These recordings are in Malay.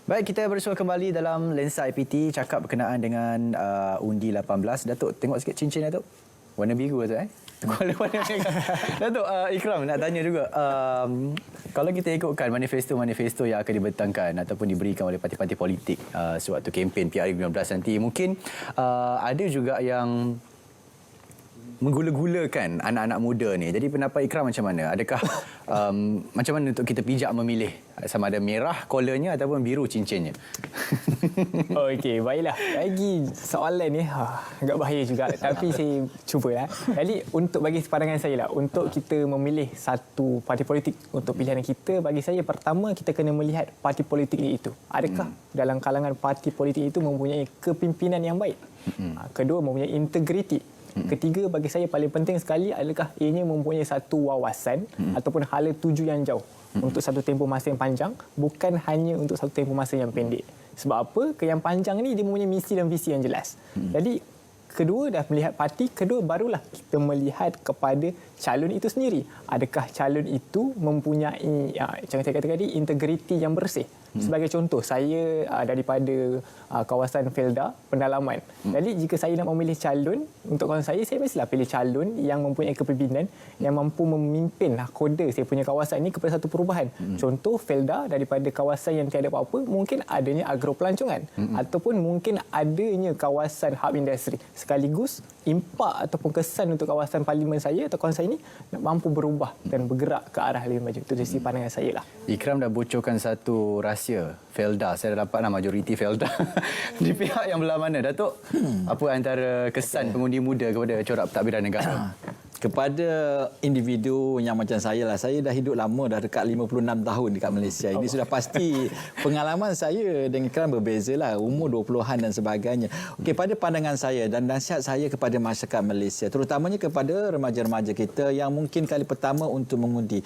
Baik, kita bersua kembali dalam Lensa IPT, cakap berkenaan dengan undi 18. Datuk, tengok sikit cincin Datuk. Warna biru Datuk warna Datuk, Ikram nak tanya juga. Kalau kita ikutkan manifesto-manifesto yang akan dibentangkan ataupun diberikan oleh parti-parti politik sewaktu kempen PRU15 nanti, mungkin ada juga yang menggula-gulakan anak-anak muda ni. Jadi pendapat Ikram macam mana? Adakah macam mana untuk kita bijak memilih sama ada merah kolarnya ataupun biru cincinnya? Okey, baiklah. Lagi soalan ni agak bahaya juga, tapi saya cubalah. Jadi untuk bagi pandangan saya lah, untuk kita memilih satu parti politik untuk pilihan kita, bagi saya pertama kita kena melihat parti politik itu. Adakah dalam kalangan parti politik itu mempunyai kepimpinan yang baik? Kedua, mempunyai integriti. Ketiga, bagi saya paling penting sekali adalah ianya mempunyai satu wawasan ataupun hala tuju yang jauh untuk satu tempoh masa yang panjang, bukan hanya untuk satu tempoh masa yang pendek. Sebab apa? Yang panjang ni dia mempunyai misi dan visi yang jelas. Jadi kedua dah melihat parti, kedua barulah kita melihat kepada calon itu sendiri. Adakah calon itu mempunyai macam saya kata tadi, integriti yang bersih. Sebagai contoh, saya daripada kawasan Felda, pendalaman. Jadi jika saya nak memilih calon untuk kawasan saya mestilah pilih calon yang mempunyai kepimpinan, yang mampu memimpin koda saya punya kawasan ini kepada satu perubahan. Contoh, Felda daripada kawasan yang tiada apa-apa, mungkin adanya agropelancongan ataupun mungkin adanya kawasan hub industri. Sekaligus impak ataupun kesan untuk kawasan parlimen saya atau kawasan saya ini mampu berubah dan bergerak ke arah lebih maju. Itu dari sisi pandangan saya lah. Ikram dah bocorkan satu rahsia Felda. Saya dah dapatlah majoriti Felda di pihak yang belah mana. Datuk, apa antara kesan pengundi muda kepada corak pentadbiran negara? Kepada individu yang macam saya lah, saya dah hidup lama, dah dekat 56 tahun dekat Malaysia. Ini sudah pasti pengalaman saya dengan Ikram berbeza lah, umur 20-an dan sebagainya. Okey, pada pandangan saya dan nasihat saya kepada masyarakat Malaysia, terutamanya kepada remaja-remaja kita yang mungkin kali pertama untuk mengundi.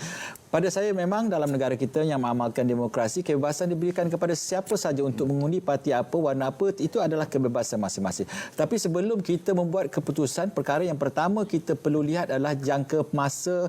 Pada saya memang dalam negara kita yang mengamalkan demokrasi, kebebasan diberikan kepada siapa saja untuk mengundi parti apa, warna apa, itu adalah kebebasan masing-masing. Tapi sebelum kita membuat keputusan, perkara yang pertama kita perlu lihat adalah jangka masa,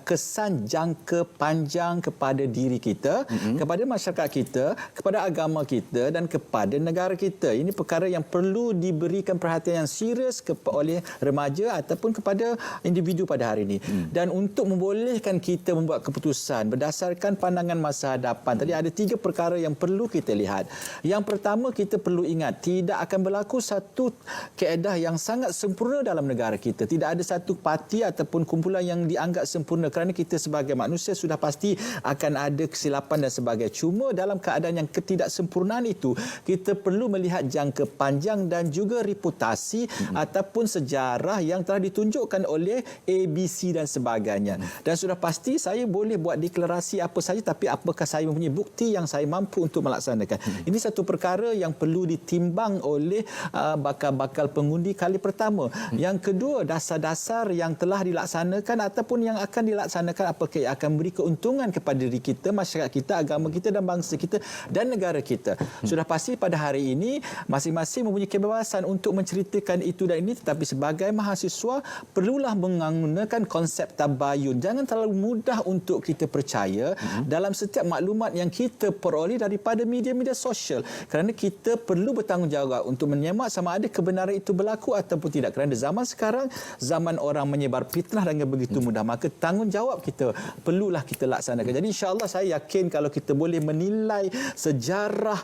kesan jangka panjang kepada diri kita, kepada masyarakat kita, kepada agama kita dan kepada negara kita. Ini perkara yang perlu diberikan perhatian yang serius oleh remaja ataupun kepada individu pada hari ini. Dan untuk membolehkan kita membuat keputusan berdasarkan pandangan masa hadapan, tadi ada 3 perkara yang perlu kita lihat. Yang pertama, kita perlu ingat tidak akan berlaku satu kaedah yang sangat sempurna dalam negara kita. Tidak ada satu parti ataupun kumpulan yang dianggap sempurna, kerana kita sebagai manusia sudah pasti akan ada kesilapan dan sebagainya. Cuma dalam keadaan yang ketidaksempurnaan itu, kita perlu melihat jangka panjang dan juga reputasi ataupun sejarah yang telah ditunjukkan oleh ABC dan sebagainya. Dan sudah pasti saya boleh buat deklarasi apa saja, tapi apakah saya mempunyai bukti yang saya mampu untuk melaksanakan. Ini satu perkara yang perlu ditimbang oleh bakal-bakal pengundi kali pertama. Yang kedua, dasar-dasar yang telah dilaksanakan ataupun yang akan dilaksanakan, apakah yang akan beri keuntungan kepada diri kita, masyarakat kita, agama kita dan bangsa kita dan negara kita. Sudah pasti pada hari ini masing-masing mempunyai kebebasan untuk menceritakan itu dan ini, tetapi sebagai mahasiswa perlulah menggunakan konsep tabayun. Jangan terlalu mudah untuk kita percaya dalam setiap maklumat yang kita peroleh daripada media-media sosial, kerana kita perlu bertanggungjawab untuk menyemak sama ada kebenaran itu berlaku ataupun tidak. Kerana zaman sekarang zaman orang menyebar fitnah dengan begitu mudah, maka tanggungjawab kita perlulah kita laksanakan. Jadi insya-Allah saya yakin kalau kita boleh menilai sejarah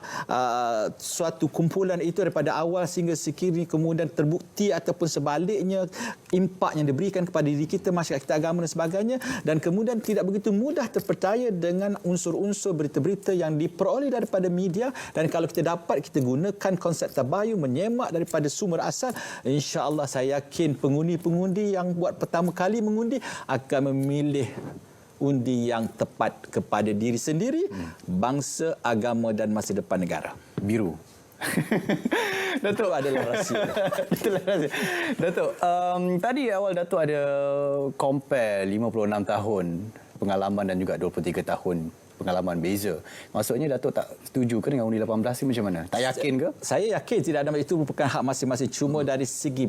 suatu kumpulan itu daripada awal sehingga sekiranya kemudian terbukti ataupun sebaliknya impak yang diberikan kepada diri kita, masyarakat kita, agama dan sebagainya, dan kemudian tidak begitu mudah terpercaya dengan unsur-unsur berita-berita yang diperoleh daripada media. Dan kalau kita dapat kita gunakan konsep tabayun, menyemak daripada sumber asal, insya-Allah saya yakin pengundi-pengundi yang buat pertama kali mengundi akan memilih undi yang tepat kepada diri sendiri, bangsa, agama dan masa depan negara. Biru. Datuk adalah rahsia. Itulah rahsia. Datuk, tadi awal Datuk ada compare 56 tahun pengalaman dan juga 23 tahun pengalaman beza. Maksudnya Datuk tak setuju ke dengan undi 18 ni macam mana? Tak yakin ke? Saya yakin tidak ada, itu merupakan hak masing-masing. Cuma dari segi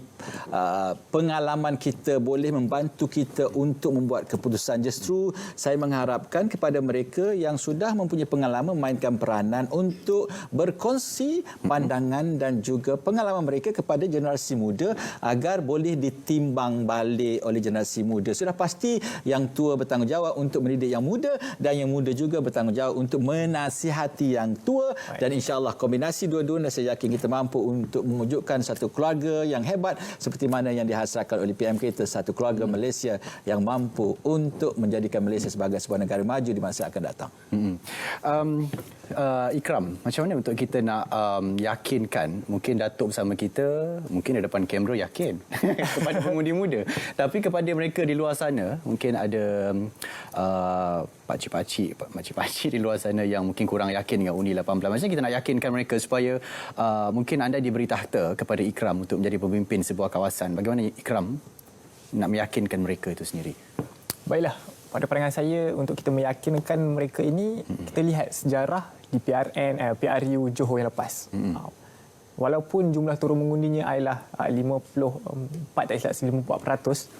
pengalaman kita boleh membantu kita untuk membuat keputusan. Justru saya mengharapkan kepada mereka yang sudah mempunyai pengalaman memainkan peranan untuk berkongsi pandangan dan juga pengalaman mereka kepada generasi muda agar boleh ditimbang balik oleh generasi muda. Sudah pasti yang tua bertanggungjawab untuk mendidik yang muda dan yang muda juga bertanggungjawab untuk menasihati yang tua, dan insya-Allah kombinasi dua-duanya saya yakin kita mampu untuk mewujudkan satu keluarga yang hebat seperti mana yang dihasratkan oleh PM kita, satu keluarga Malaysia yang mampu untuk menjadikan Malaysia sebagai sebuah negara maju di masa akan datang. Ikram, macam mana untuk kita nak yakinkan, mungkin Datuk bersama kita, mungkin di depan kamera yakin kepada pengundi muda, tapi kepada mereka di luar sana, mungkin ada pakcik-pakcik di luar sana yang mungkin kurang yakin dengan undi 18. Macam mana kita nak yakinkan mereka supaya mungkin anda diberi takhta kepada Ikram untuk menjadi pemimpin sebuah kawasan. Bagaimana Ikram nak meyakinkan mereka itu sendiri? Baiklah, pada pandangan saya untuk kita meyakinkan mereka ini, kita lihat sejarah di PRU Johor yang lepas. Walaupun jumlah turun mengundinya adalah 54%,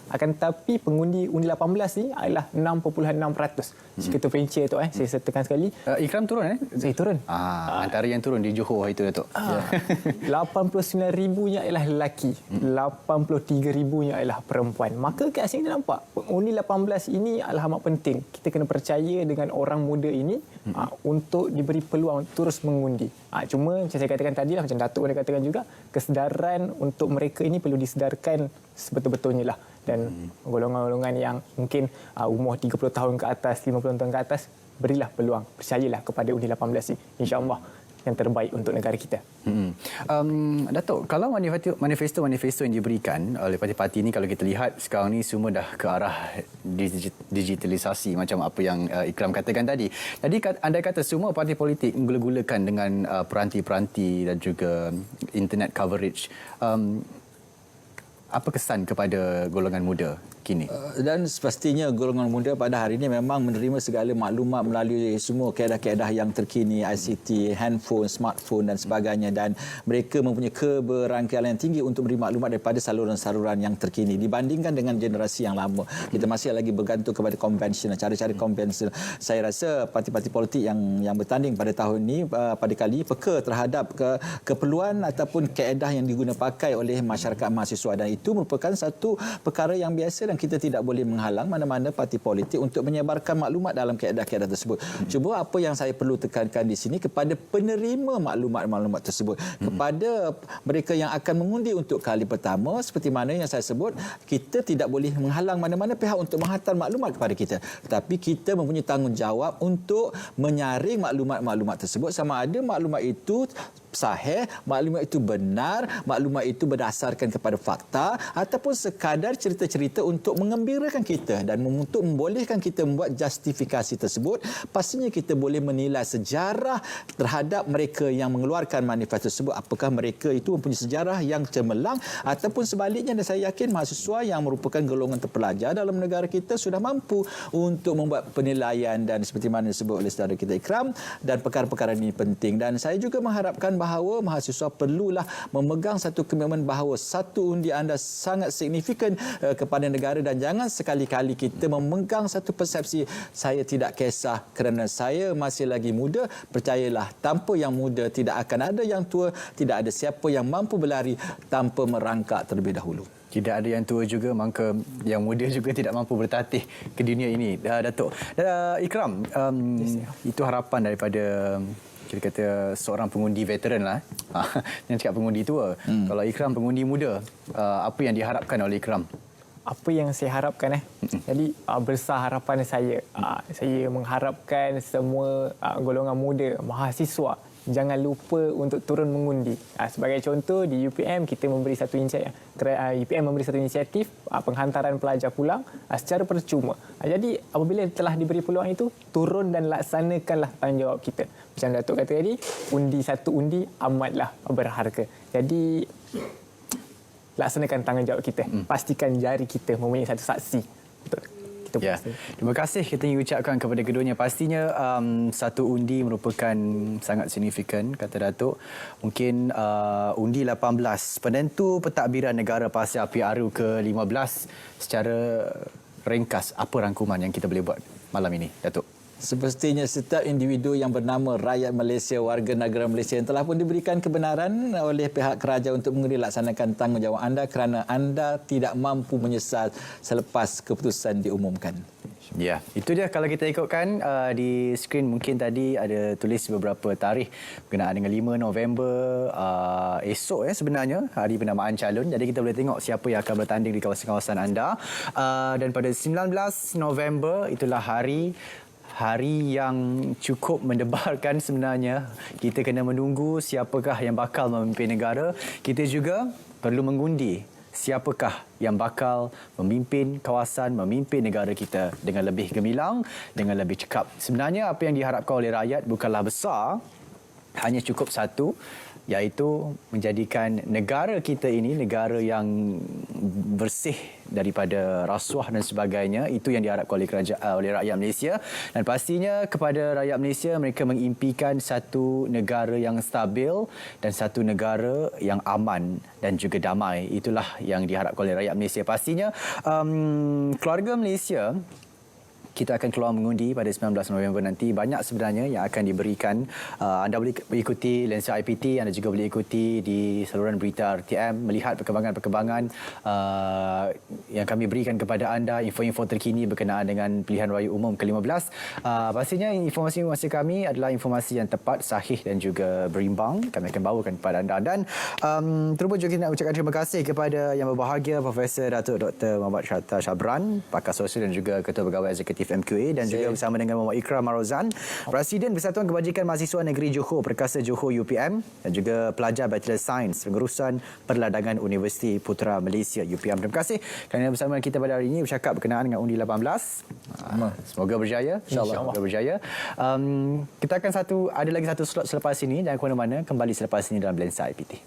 akan tetapi pengundi undi 18 ni adalah 6.6%. Jika terpencil tu saya sertakan sekali. Ikram turun Saya turun. Antara yang turun di Johor itu Datuk. 89,000-nya adalah lelaki, 83,000-nya adalah perempuan. Maka kat sini kita nampak undi 18 ini adalah amat penting. Kita kena percaya dengan orang muda ini untuk diberi peluang terus mengundi. Cuma macam saya katakan tadi lah, macam Datuk boleh katakan juga, kesedaran untuk mereka ini perlu disedarkan sebetul-betulnya lah. Dan golongan-golongan yang mungkin umur 30 tahun ke atas, 50 tahun ke atas, berilah peluang, percayalah kepada undi 18 ini. InsyaAllah yang terbaik untuk negara kita. Datuk, kalau manifesto-manifesto yang diberikan oleh parti-parti ini, kalau kita lihat sekarang ni semua dah ke arah digitalisasi macam apa yang Ikram katakan tadi. Jadi anda kata semua parti politik menggula-gulakan dengan peranti-peranti dan juga internet coverage. Apa kesan kepada golongan muda kini? Dan pastinya golongan muda pada hari ini memang menerima segala maklumat melalui semua kaedah-kaedah yang terkini, ICT, handphone, smartphone dan sebagainya, dan mereka mempunyai keberangkaian yang tinggi untuk beri maklumat daripada saluran-saluran yang terkini dibandingkan dengan generasi yang lama. Kita masih lagi bergantung kepada konvensional, cara-cara konvensional. Saya rasa parti-parti politik yang bertanding pada tahun ini pada kali peka terhadap keperluan ataupun kaedah yang digunakan pakai oleh masyarakat mahasiswa, dan itu merupakan satu perkara yang biasa dan kita tidak boleh menghalang mana-mana parti politik untuk menyebarkan maklumat dalam kaedah-kaedah tersebut. Cuba apa yang saya perlu tekankan di sini kepada penerima maklumat-maklumat tersebut, kepada mereka yang akan mengundi untuk kali pertama, seperti mana yang saya sebut, kita tidak boleh menghalang mana-mana pihak untuk menghantar maklumat kepada kita, tetapi kita mempunyai tanggungjawab untuk menyaring maklumat-maklumat tersebut, sama ada maklumat itu sahih, maklumat itu benar, maklumat itu berdasarkan kepada fakta, ataupun sekadar cerita-cerita untuk mengembirakan kita dan untuk membolehkan kita membuat justifikasi tersebut. Pastinya kita boleh menilai sejarah terhadap mereka yang mengeluarkan manifesto tersebut, apakah mereka itu mempunyai sejarah yang cemerlang ataupun sebaliknya. Dan saya yakin mahasiswa yang merupakan golongan terpelajar dalam negara kita sudah mampu untuk membuat penilaian, dan seperti mana disebut oleh saudara kita Ikram, dan perkara-perkara ini penting. Dan saya juga mengharapkan bahawa mahasiswa perlulah memegang satu komitmen bahawa satu undi anda sangat signifikan kepada negara, dan jangan sekali-kali kita memegang satu persepsi saya tidak kisah kerana saya masih lagi muda. Percayalah, tanpa yang muda tidak akan ada yang tua, tidak ada siapa yang mampu berlari tanpa merangkak terlebih dahulu. Tidak ada yang tua juga, maka yang muda juga tidak mampu bertatih ke dunia ini. Datuk Ikram, itu harapan daripada kita kata seorang pengundi veteran lah. Yang cakap pengundi tua. Kalau Ikram pengundi muda, apa yang diharapkan oleh Ikram? Apa yang saya harapkan Jadi besar harapan saya. Saya mengharapkan semua golongan muda, mahasiswa, jangan lupa untuk turun mengundi. Sebagai contoh, di UPM kita memberi satu inisiatif penghantaran pelajar pulang secara percuma. Jadi apabila telah diberi peluang itu, turun dan laksanakanlah tanggungjawab kita. Macam Datuk kata tadi, satu undi amatlah berharga. Jadi laksanakan tanggungjawab kita. Pastikan jari kita mempunyai satu saksi untuk Ya. Terima kasih kita ingin ucapkan kepada keduanya. Pastinya satu undi merupakan sangat signifikan, kata Datuk. Mungkin undi 18 penentu pentadbiran negara Pasir Api Aru ke-15. Secara ringkas, apa rangkuman yang kita boleh buat malam ini, Datuk? Semestinya setiap individu yang bernama rakyat Malaysia, warga negara Malaysia yang telah pun diberikan kebenaran oleh pihak kerajaan untuk mengundi laksanakan tanggungjawab anda kerana anda tidak mampu menyesal selepas keputusan diumumkan. Ya, itu dia kalau kita ikutkan di skrin mungkin tadi ada tulis beberapa tarikh berkenaan dengan 5 November esok sebenarnya hari penamaan calon. Jadi kita boleh tengok siapa yang akan bertanding di kawasan-kawasan anda. Dan pada 19 November itulah hari yang cukup mendebarkan sebenarnya. Kita kena menunggu siapakah yang bakal memimpin negara. Kita juga perlu mengundi siapakah yang bakal memimpin kawasan, memimpin negara kita dengan lebih gemilang, dengan lebih cekap. Sebenarnya apa yang diharapkan oleh rakyat bukanlah besar, hanya cukup satu, iaitu menjadikan negara kita ini negara yang bersih daripada rasuah dan sebagainya. Itu yang diharapkan oleh rakyat Malaysia. Dan pastinya kepada rakyat Malaysia, mereka mengimpikan satu negara yang stabil dan satu negara yang aman dan juga damai. Itulah yang diharapkan oleh rakyat Malaysia. Pastinya keluarga Malaysia, kita akan keluar mengundi pada 19 November nanti. Banyak sebenarnya yang akan diberikan. Anda boleh ikuti Lensa IPT, anda juga boleh ikuti di saluran berita RTM, melihat perkembangan-perkembangan yang kami berikan kepada anda, info-info terkini berkenaan dengan pilihan raya umum ke-15. Pastinya informasi-informasi kami adalah informasi yang tepat, sahih dan juga berimbang. Kami akan bawakan kepada anda. Dan terlebih juga nak ucapkan terima kasih kepada yang berbahagia Profesor Datuk Dr. Muhammad Shatta Shabran, pakar sosial dan juga Ketua Pegawai Eksekutif MQA, dan juga bersama dengan Muhammad Ikram Marozan, Presiden Persatuan Kebajikan Mahasiswa Negeri Johor, Perkasa Johor UPM, dan juga pelajar Bachelor Sains Pengurusan Perladangan Universiti Putra Malaysia UPM. Terima kasih kerana bersama kita pada hari ini bercakap berkenaan dengan undi 18. Semoga berjaya, insyaAllah. Semoga berjaya. Kita akan ada lagi satu slot selepas ini. Jangan ke mana-mana, kembali selepas ini dalam Lensa IPT.